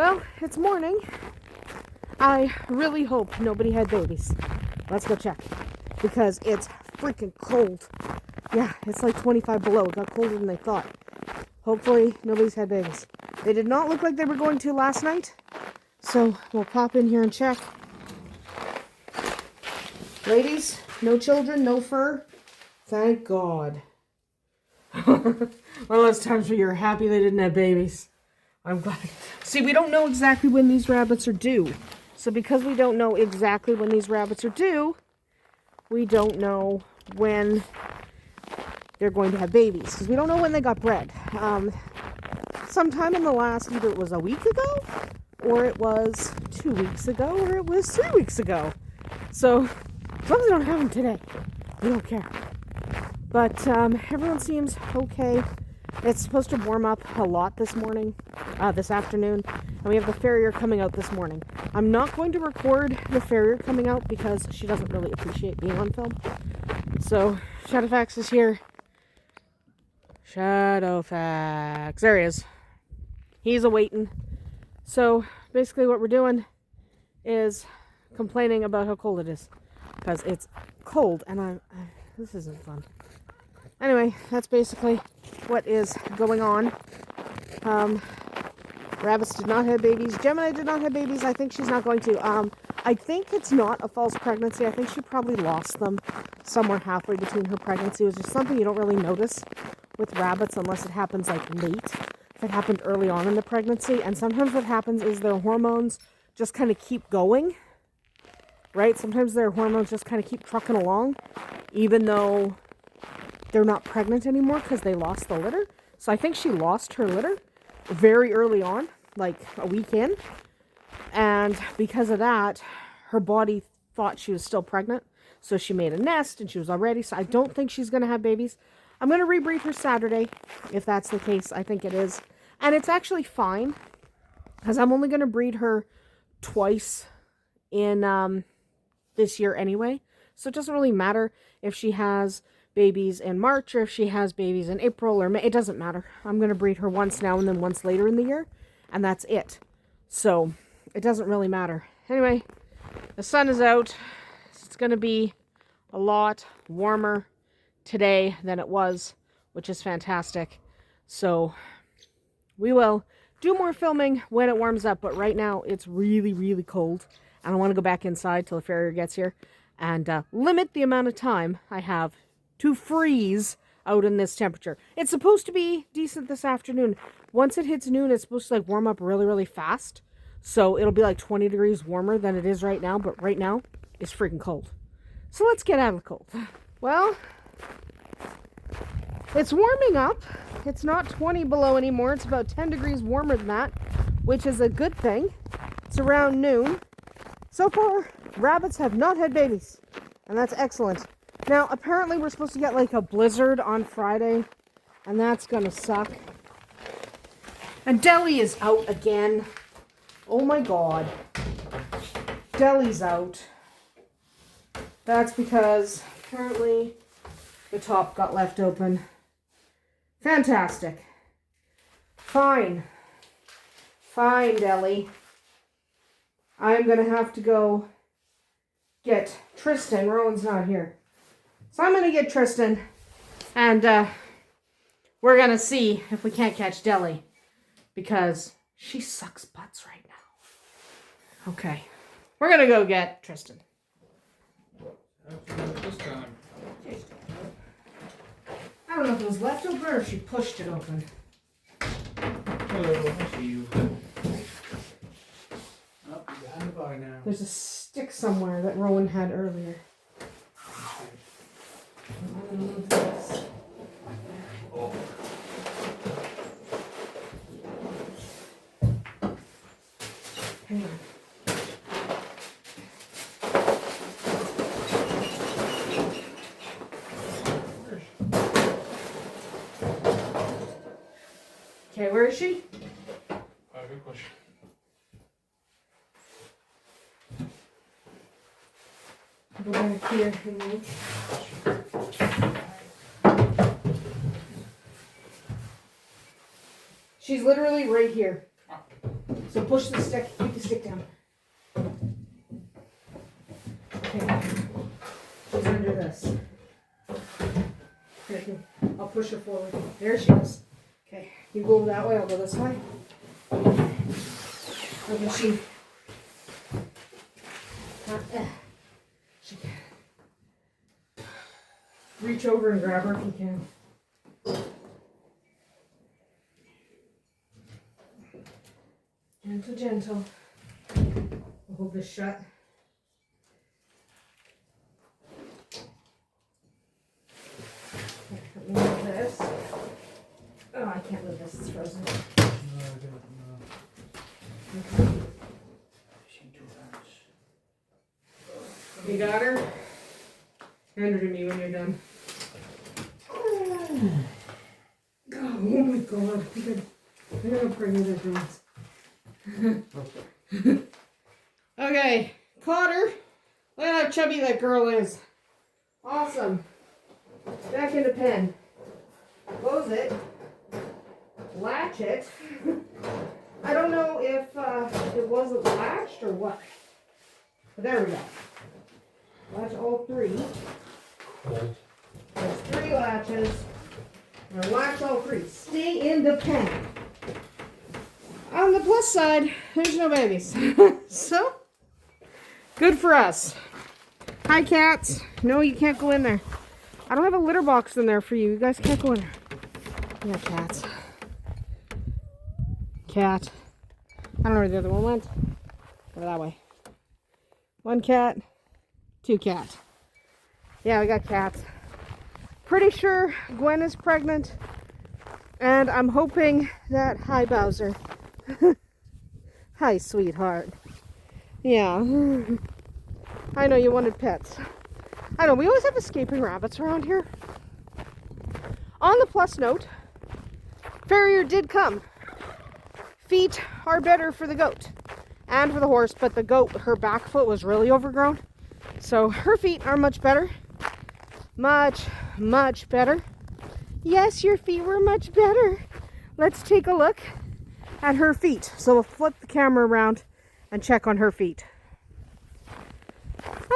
Well, it's morning. I really hope nobody had babies. Let's go check. Because it's freaking cold. Yeah, it's like 25 below. It got colder than they thought. Hopefully nobody's had babies. They did not look like they were going to last night. So we'll pop in here and check. Ladies, no children, no fur. Thank God. One of those times where you're happy they didn't have babies. I'm glad. See, we don't know exactly when these rabbits are due. So because we don't know exactly when these rabbits are due, we don't know when they're going to have babies. Because we don't know when they got bred. Sometime in the last, either it was a week ago, or it was 2 weeks ago, or it was 3 weeks ago. So, as long as they don't have them today, we don't care. But everyone seems okay. It's supposed to warm up a lot this morning, this afternoon, and we have the Farrier coming out this morning. I'm not going to record the Farrier coming out because she doesn't really appreciate being on film. So, Shadowfax is here. Shadowfax. There he is. He's awaiting. So, basically what we're doing is complaining about how cold it is. Because it's cold, and this isn't fun. Anyway, that's basically what is going on. Rabbits did not have babies. Gemini did not have babies. I think she's not going to. I think it's not a false pregnancy. I think she probably lost them somewhere halfway between her pregnancy. It was just something you don't really notice with rabbits unless it happens like late. If it happened early on in the pregnancy. And sometimes what happens is their hormones just kind of keep going. Right? Sometimes their hormones just kind of keep trucking along. Even though they're not pregnant anymore because they lost the litter. So I think she lost her litter very early on, like a week in. And because of that, her body thought she was still pregnant. So she made a nest and she was all ready. So I don't think she's going to have babies. I'm going to rebreed her Saturday, if that's the case. I think it is. And it's actually fine because I'm only going to breed her twice in this year anyway. So it doesn't really matter if she has babies in March or if she has babies in April or May. It doesn't matter. I'm going to breed her once now and then once later in the year. And that's it. So it doesn't really matter. Anyway, the sun is out. It's going to be a lot warmer today than it was, which is fantastic. So we will do more filming when it warms up. But right now it's really, really cold. And I want to go back inside till the Farrier gets here and limit the amount of time I have to freeze out in this temperature. It's supposed to be decent this afternoon. Once it hits noon, it's supposed to like warm up really, really fast. So it'll be like 20 degrees warmer than it is right now. But right now, it's freaking cold. So let's get out of the cold. Well, it's warming up. It's not 20 below anymore. It's about 10 degrees warmer than that, which is a good thing. It's around noon. So far, rabbits have not had babies. And that's excellent. Now, apparently we're supposed to get like a blizzard on Friday, and that's gonna suck. And Deli is out again. Oh my God. Deli's out. That's because apparently the top got left open. Fantastic. Fine. Fine, Deli. I'm gonna have to go get Tristan. Rowan's not here. So I'm going to get Tristan, and we're going to see if we can't catch Deli, because she sucks butts right now. Okay, we're going to go get Tristan. This time. I don't know if it was left open or if she pushed it open. Hello, I see you. Oh, you're behind the bar now. There's a stick somewhere that Rowan had earlier. Oh. Hang on. Okay, where is she? Good question. Go back here. She's literally right here. So push the stick, keep the stick down. Okay. She's under this. Okay, I'll push her forward. There she is. Okay, you go that way, I'll go this way. Okay, she reach over and grab her if you can. Gentle, gentle. We'll hold this shut. Let me move this. Oh, I can't move this, it's frozen. No, I don't know. Okay. She do that. You got her? Hand her to me when you're done. Oh my god. I gotta pregnant her things. Okay, caught her. Look at how chubby that girl is. Awesome. Back in the pen. Close it. Latch it. I don't know if it wasn't latched or what. But there we go. Latch all three. Cold. There's 3 latches. Now latch all 3. Stay in the pen. On the plus side, there's no babies. So, good for us. Hi, cats. No, you can't go in there. I don't have a litter box in there for you. You guys can't go in there. Yeah, cats. Cat. I don't know where the other one went. Go that way. 1 cat, 2 cat. Yeah, we got cats. Pretty sure Gwen is pregnant. And I'm hoping that... Hi, Bowser. Hi, sweetheart. Yeah. I know you wanted pets. I know, we always have escaping rabbits around here. On the plus note, Farrier did come. Feet are better for the goat and for the horse, but the goat, her back foot was really overgrown. So her feet are much better. Much, much better. Yes, your feet were much better. Let's take a look at her feet. So we'll flip the camera around and check on her feet.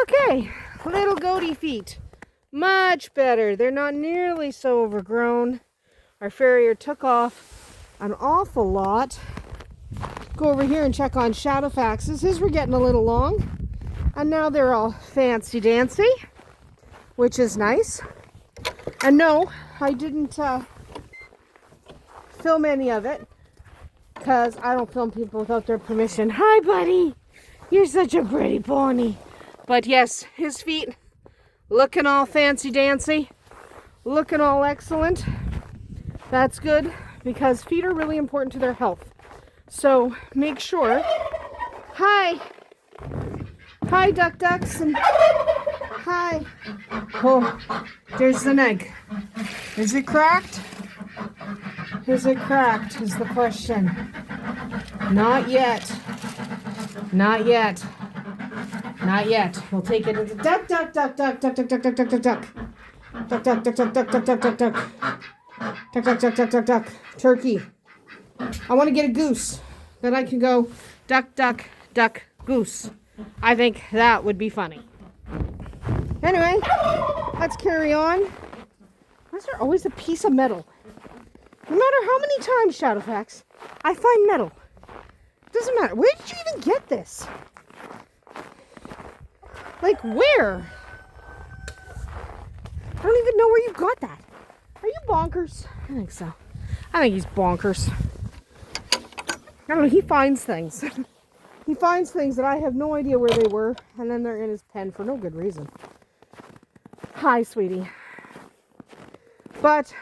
Okay, little goaty feet. Much better. They're not nearly so overgrown. Our farrier took off an awful lot. Go over here and check on Shadowfax's. His were getting a little long. And now they're all fancy dancy, which is nice. And no, I didn't film any of it because I don't film people without their permission. Hi, buddy. You're such a pretty pony. But yes, his feet looking all fancy dancy, looking all excellent. That's good because feet are really important to their health. So make sure. Hi. Hi, ducks. And hi. Oh, there's an egg. Is it cracked? Is it cracked is the question. Not yet. Not yet. Not yet. We'll take it as a duck. Duck, duck, duck, duck, duck, duck, duck, duck, duck, duck. Duck, duck, duck, duck, duck, duck, duck, duck, duck. Duck, duck, duck, duck, duck, duck. Turkey. I want to get a goose. Then I can go duck, duck, duck, goose. I think that would be funny. Anyway, let's carry on. Why is there always a piece of metal? No matter how many times, Shadowfax, I find metal. It doesn't matter. Where did you even get this? Like, where? I don't even know where you got that. Are you bonkers? I think so. I think he's bonkers. I don't know, he finds things. He finds things that I have no idea where they were, and then they're in his pen for no good reason. Hi, sweetie. But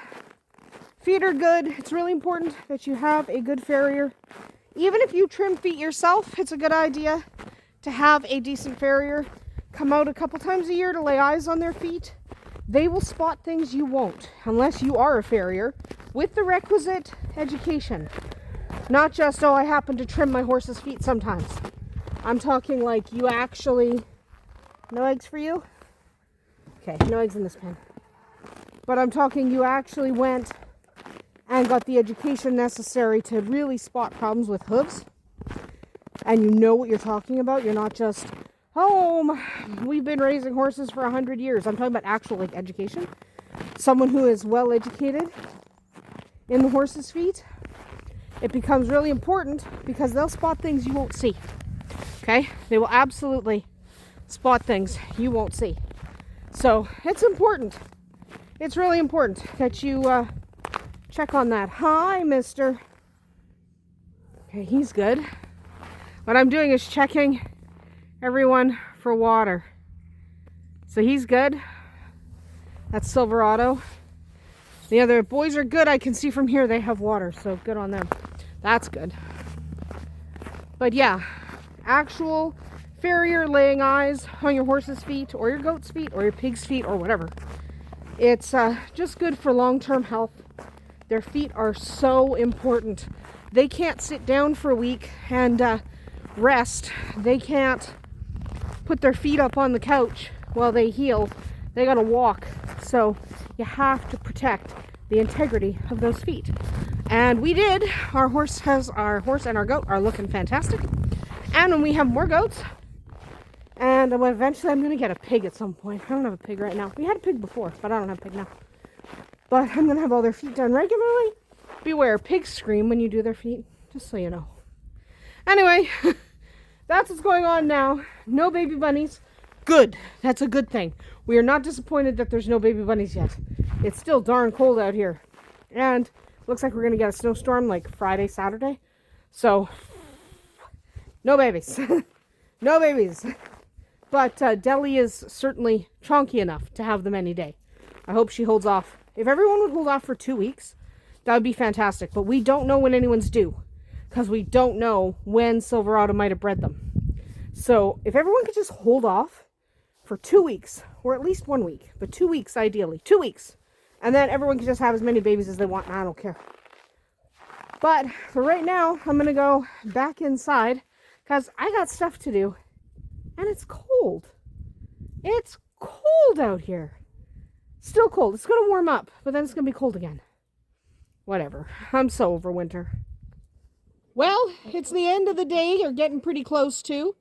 feet are good. It's really important that you have a good farrier. Even if you trim feet yourself, it's a good idea to have a decent farrier. Come out a couple times a year to lay eyes on their feet. They will spot things you won't, unless you are a farrier with the requisite education. Not just, oh, I happen to trim my horse's feet sometimes. I'm talking like you actually... No eggs for you? Okay, no eggs in this pen. But I'm talking you actually went and got the education necessary to really spot problems with hooves. and you know what you're talking about. You're not just, oh, we've been raising horses for 100 years. I'm talking about actual like education. Someone who is well educated in the horse's feet. It becomes really important because they'll spot things you won't see. Okay? They will absolutely spot things you won't see. So it's important. It's really important that you check on that. Hi, mister. Okay, he's good. What I'm doing is checking everyone for water. So he's good. That's Silverado. The other boys are good. I can see from here they have water, so good on them. That's good. But yeah, actual farrier laying eyes on your horse's feet or your goat's feet or your pig's feet or whatever. It's just good for long-term health. Their feet are so important. They can't sit down for a week and rest. They can't put their feet up on the couch while they heal. They gotta walk. So you have to protect the integrity of those feet. And we did. Our horse and our goat are looking fantastic. And when we have more goats, and eventually I'm going to get a pig at some point. I don't have a pig right now. We had a pig before, but I don't have a pig now. But I'm going to have all their feet done regularly. Beware, pigs scream when you do their feet, just so you know. Anyway, that's what's going on now. No baby bunnies. Good. That's a good thing. We are not disappointed that there's no baby bunnies yet. It's still darn cold out here. And looks like we're going to get a snowstorm like Friday, Saturday. So, no babies. No babies. But Deli is certainly chonky enough to have them any day. I hope she holds off. If everyone would hold off for 2 weeks, that would be fantastic. But we don't know when anyone's due, because we don't know when Silverado might have bred them. So if everyone could just hold off for 2 weeks, or at least 1 week, but 2 weeks ideally. 2 weeks. And then everyone can just have as many babies as they want, and I don't care. But for right now, I'm going to go back inside, because I got stuff to do. And it's cold. It's cold out here. Still cold. It's going to warm up, but then it's going to be cold again. Whatever. I'm so over winter. Well, it's the end of the day. You're getting pretty close to.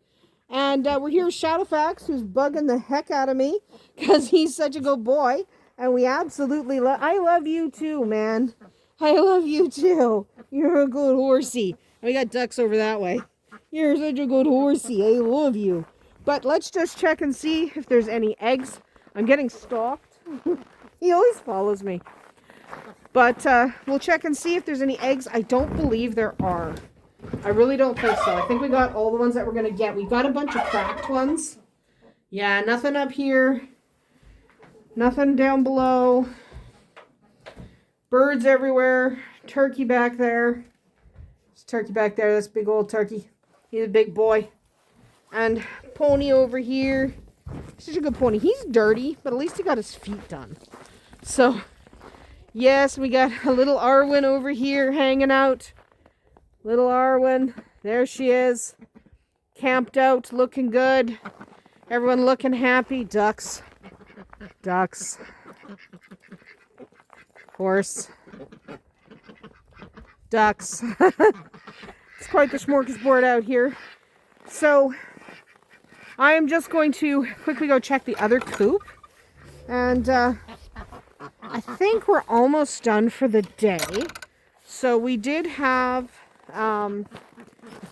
And we're here with Shadowfax, who's bugging the heck out of me because he's such a good boy. And we absolutely I love you too, man. I love you too. You're a good horsey. We got ducks over that way. You're such a good horsey. I love you. But let's just check and see if there's any eggs. I'm getting stalked. He always follows me. But we'll check and see if there's any eggs. I don't believe there are. I really don't think so. I think we got all the ones that we're going to get. We got a bunch of cracked ones. Yeah, nothing up here. Nothing down below. Birds everywhere. Turkey back there. There's turkey back there. That's a big old turkey. He's a big boy. And pony over here. Such a good pony. He's dirty, but at least he got his feet done. So, yes, we got a little Arwen over here hanging out. Little Arwen. There she is. Camped out, looking good. Everyone looking happy. Ducks. Ducks. Horse. Ducks. It's quite the smorgasbord out here. So, I am just going to quickly go check the other coop. And I think we're almost done for the day. So we did have a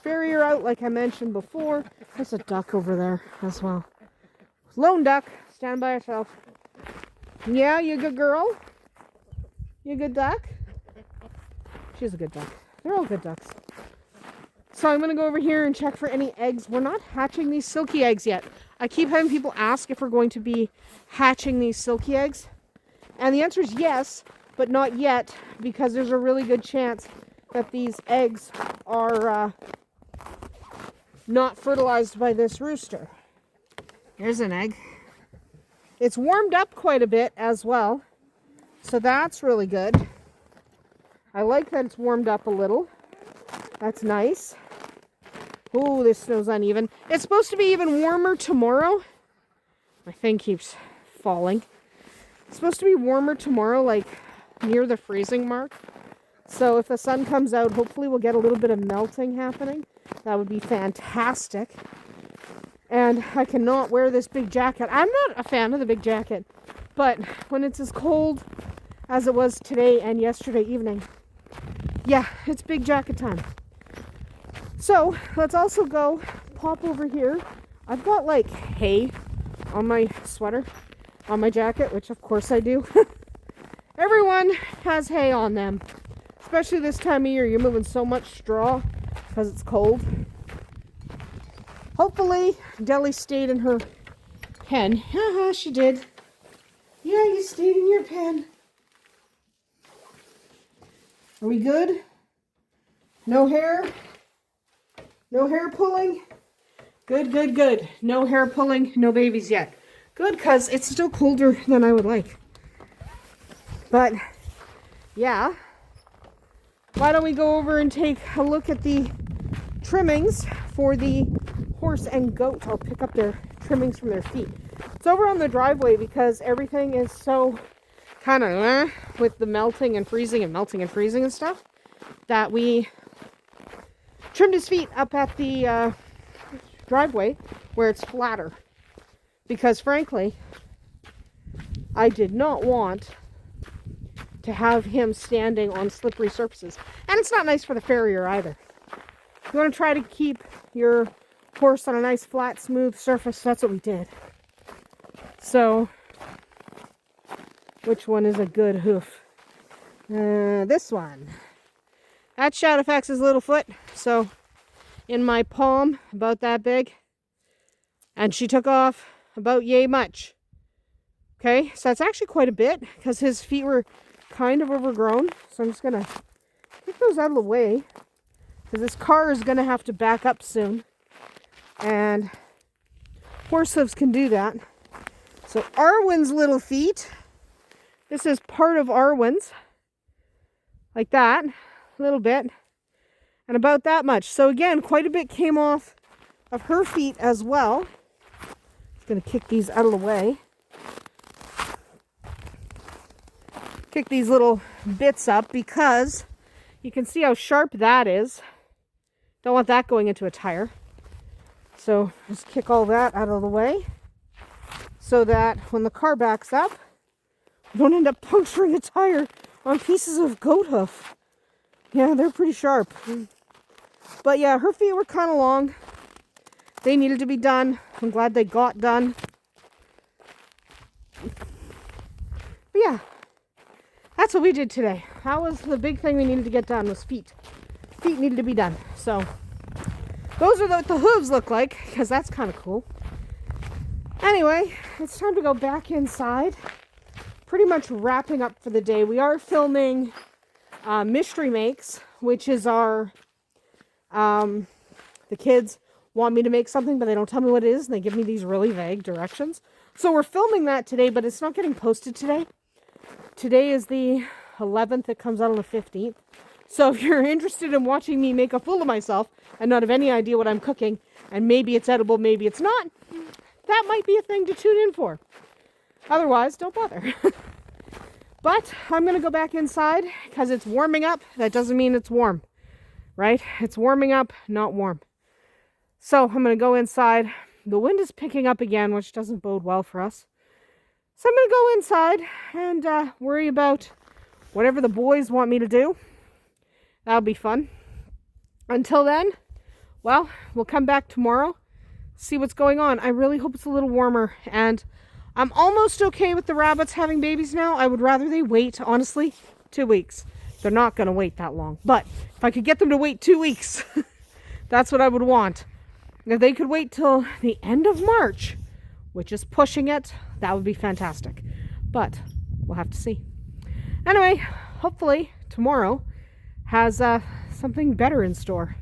farrier out, like I mentioned before. There's a duck over there as well. Lone duck, stand by yourself. Yeah, you a good girl? You a good duck? She's a good duck. They're all good ducks. So I'm going to go over here and check for any eggs. We're not hatching these silky eggs yet. I keep having people ask if we're going to be hatching these silky eggs. And the answer is yes, but not yet, because there's a really good chance that these eggs are not fertilized by this rooster. Here's an egg. It's warmed up quite a bit as well, so that's really good. I like that it's warmed up a little. That's nice. Ooh, this snow's uneven. It's supposed to be even warmer tomorrow. My thing keeps falling. It's supposed to be warmer tomorrow, like near the freezing mark. So if the sun comes out, hopefully we'll get a little bit of melting happening. That would be fantastic. And I cannot wear this big jacket. I'm not a fan of the big jacket, but when it's as cold as it was today and yesterday evening, yeah, it's big jacket time. So let's also go pop over here. I've got like hay on my sweater, on my jacket, which of course I do. Everyone has hay on them, especially this time of year. You're moving so much straw because it's cold. Hopefully Deli stayed in her pen. Haha, she did. Yeah, you stayed in your pen. Are we good? No hair? No hair pulling? Good, good, good. No hair pulling, no babies yet. Good, because it's still colder than I would like. But, yeah. Why don't we go over and take a look at the trimmings for the horse and goat. I'll pick up their trimmings from their feet. It's over on the driveway because everything is so kind of with the melting and freezing and melting and freezing and stuff that we trimmed his feet up at the driveway where it's flatter, because frankly I did not want to have him standing on slippery surfaces, and it's not nice for the farrier either. You want to try to keep your horse on a nice flat smooth surface. That's what we did. So which one is a good hoof? This one. That Shadowfax his little foot, so in my palm, about that big, and she took off about yay much. Okay, so that's actually quite a bit because his feet were kind of overgrown. So I'm just gonna get those out of the way because this car is gonna have to back up soon, and horse hooves can do that. So Arwen's little feet. This is part of Arwen's, like that, a little bit. And about that much. So again, quite a bit came off of her feet as well. Just going to kick these out of the way. Kick these little bits up because you can see how sharp that is. Don't want that going into a tire. So just kick all that out of the way so that when the car backs up, we don't end up puncturing a tire on pieces of goat hoof. Yeah, they're pretty sharp. But yeah, her feet were kind of long. They needed to be done. I'm glad they got done. But yeah, that's what we did today. That was the big thing we needed to get done, was feet. Feet needed to be done. So those are what the hooves look like, because that's kind of cool. Anyway, it's time to go back inside. Pretty much wrapping up for the day. We are filming Mystery Makes, which is our the kids want me to make something, but they don't tell me what it is, and they give me these really vague directions. So we're filming that today, but it's not getting posted today. Today is the 11th. It comes out on the 15th. So if you're interested in watching me make a fool of myself and not have any idea what I'm cooking, and maybe it's edible, maybe it's not, that might be a thing to tune in for. Otherwise, don't bother. But I'm going to go back inside because it's warming up. That doesn't mean it's warm, right? It's warming up, not warm. So I'm going to go inside. The wind is picking up again, which doesn't bode well for us. So I'm going to go inside and worry about whatever the boys want me to do. That'll be fun. Until then, well, we'll come back tomorrow, see what's going on. I really hope it's a little warmer, and I'm almost okay with the rabbits having babies now. I would rather they wait, honestly, 2 weeks. They're not going to wait that long. But if I could get them to wait 2 weeks, that's what I would want. If they could wait till the end of March, which is pushing it, that would be fantastic. But we'll have to see. Anyway, hopefully tomorrow has something better in store.